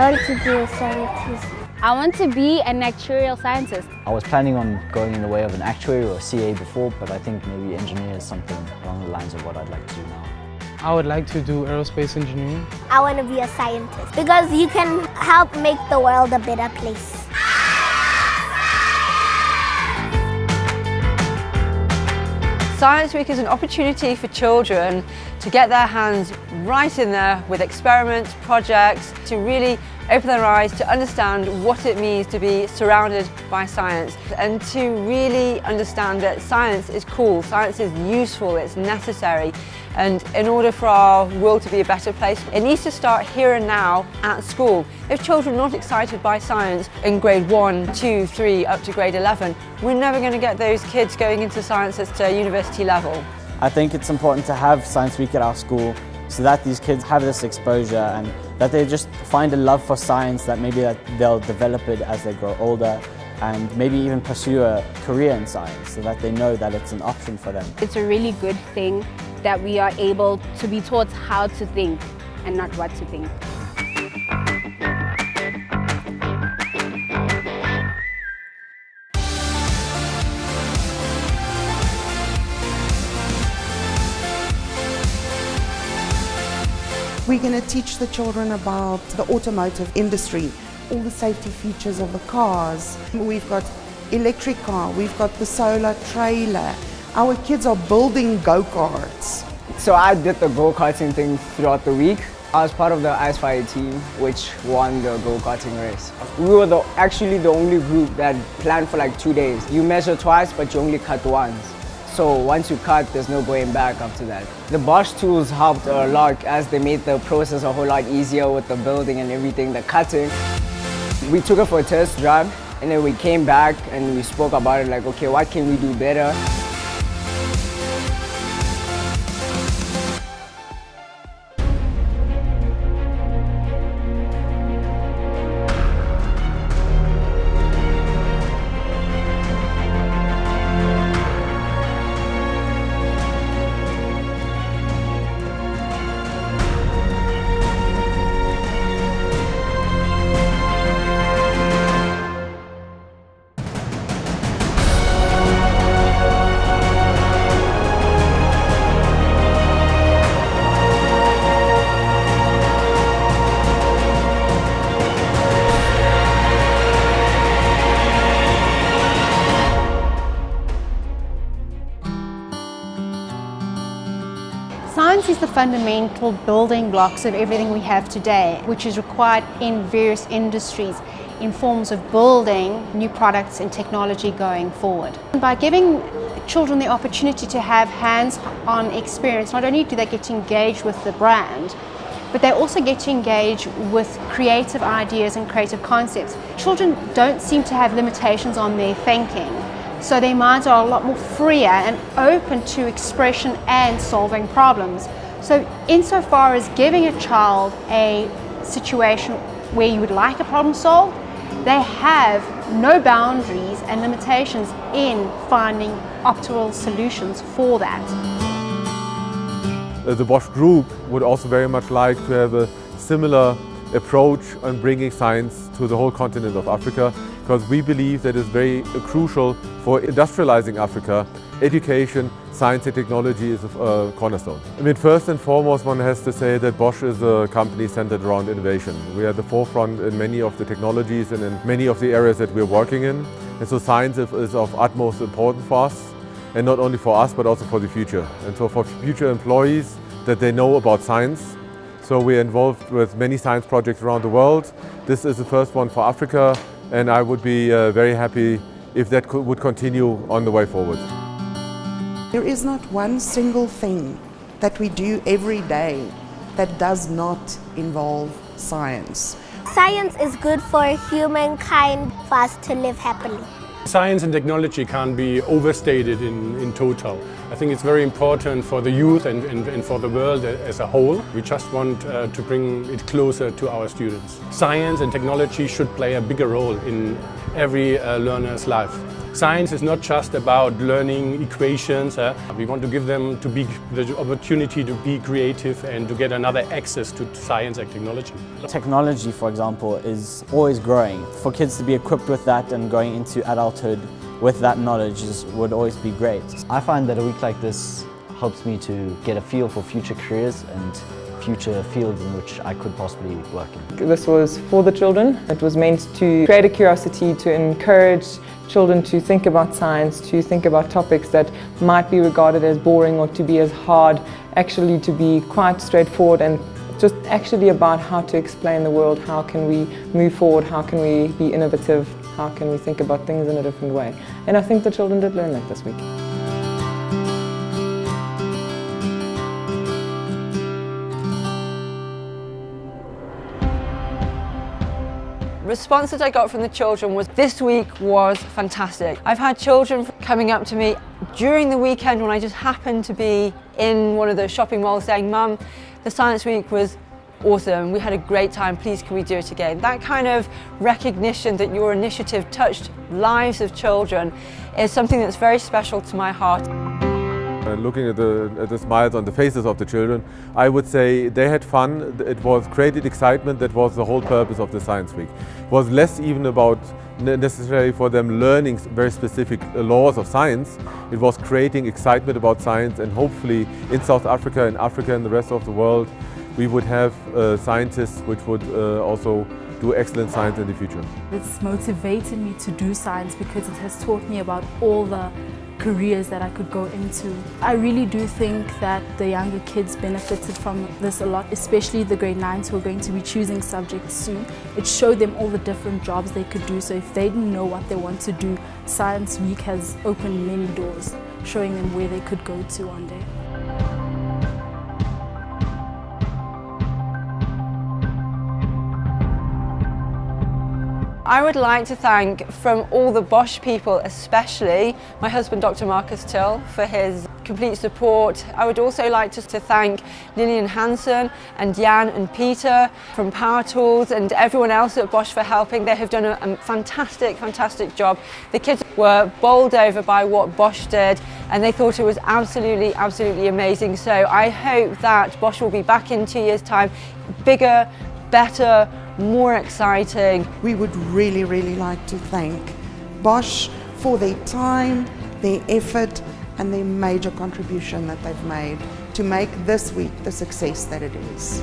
I want to be a scientist. I want to be an actuarial scientist. I was planning on going in the way of an actuary or a CA before, but I think maybe engineer is something along the lines of what I'd like to do now. I would like to do aerospace engineering. I want to be a scientist because you can help make the world a better place. Science Week is an opportunity for children to get their hands right in there with experiments, projects, to really open their eyes to understand what it means to be surrounded by science and to really understand that science is cool, science is useful, it's necessary, and in order for our world to be a better place, it needs to start here and now at school. If children are not excited by science in grade 1, 2, 3 up to grade 11, we're never going to get those kids going into science at university level. I think it's important to have Science Week at our school so that these kids have this exposure and that they just find a love for science, that maybe that they'll develop it as they grow older and maybe even pursue a career in science so that they know that it's an option for them. It's a really good thing that we are able to be taught how to think and not what to think. We're going to teach the children about the automotive industry, all the safety features of the cars. We've got electric car, we've got the solar trailer. Our kids are building go-karts. So I did the go-karting thing throughout the week. I was part of the Ice Fire team, which won the go-karting race. We were actually the only group that planned for like 2 days. You measure twice, but you only cut once. So once you cut, there's no going back after that. The Bosch tools helped a lot as they made the process a whole lot easier with the building and everything, the cutting. We took it for a test drive and then we came back and we spoke about it like, okay, what can we do better? Science is the fundamental building blocks of everything we have today, which is required in various industries in forms of building new products and technology going forward. By giving children the opportunity to have hands-on experience, not only do they get to engage with the brand, but they also get to engage with creative ideas and creative concepts. Children don't seem to have limitations on their thinking. So their minds are a lot more freer and open to expression and solving problems. So insofar as giving a child a situation where you would like a problem solved, they have no boundaries and limitations in finding optimal solutions for that. The Bosch Group would also very much like to have a similar approach on bringing science to the whole continent of Africa, because we believe that it's very crucial for industrializing Africa. Education, science and technology is a cornerstone. I mean, first and foremost, one has to say that Bosch is a company centered around innovation. We are at the forefront in many of the technologies and in many of the areas that we're working in. And so science is of utmost importance for us, and not only for us, but also for the future. And so for future employees, that they know about science. So we're involved with many science projects around the world. This is the first one for Africa, and I would be very happy if that would continue on the way forward. There is not one single thing that we do every day that does not involve science. Science is good for humankind, for us to live happily. Science and technology can't be overstated in total. I think it's very important for the youth and for the world as a whole. We just want to bring it closer to our students. Science and technology should play a bigger role in every learner's life. Science is not just about learning equations. We want to give them the opportunity to be creative and to get another access to science and technology. Technology, for example, is always growing. For kids to be equipped with that and going into adulthood with that knowledge would always be great. I find that a week like this helps me to get a feel for future careers and future fields in which I could possibly work in. This was for the children. It was meant to create a curiosity, to encourage children to think about science, to think about topics that might be regarded as boring or to be as hard, actually to be quite straightforward and just actually about how to explain the world, how can we move forward, how can we be innovative, how can we think about things in a different way. And I think the children did learn that this week. Responses I got from the children was this week was fantastic. I've had children coming up to me during the weekend when I just happened to be in one of the shopping malls saying, "Mum, the Science Week was awesome, we had a great time, please can we do it again?" That kind of recognition that your initiative touched lives of children is something that's very special to my heart. Looking at the smiles on the faces of the children, I would say they had fun. It was created excitement. That was the whole purpose of the Science Week. It was less even about necessarily for them learning very specific laws of science. It was creating excitement about science, and hopefully in South Africa, in Africa and the rest of the world, we would have scientists which would also do excellent science in the future. It's motivated me to do science because it has taught me about all the careers that I could go into. I really do think that the younger kids benefited from this a lot, especially the grade 9s who are going to be choosing subjects soon. It showed them all the different jobs they could do, so if they didn't know what they want to do, Science Week has opened many doors, showing them where they could go to one day. I would like to thank, from all the Bosch people especially, my husband Dr. Marcus Till for his complete support. I would also like to thank Lillian Hansen and Jan and Peter from Power Tools and everyone else at Bosch for helping. They have done a fantastic, fantastic job. The kids were bowled over by what Bosch did and they thought it was absolutely, absolutely amazing. So I hope that Bosch will be back in 2 years' time, bigger, better, more exciting. We would really, really like to thank Bosch for their time, their effort and their major contribution that they've made to make this week the success that it is.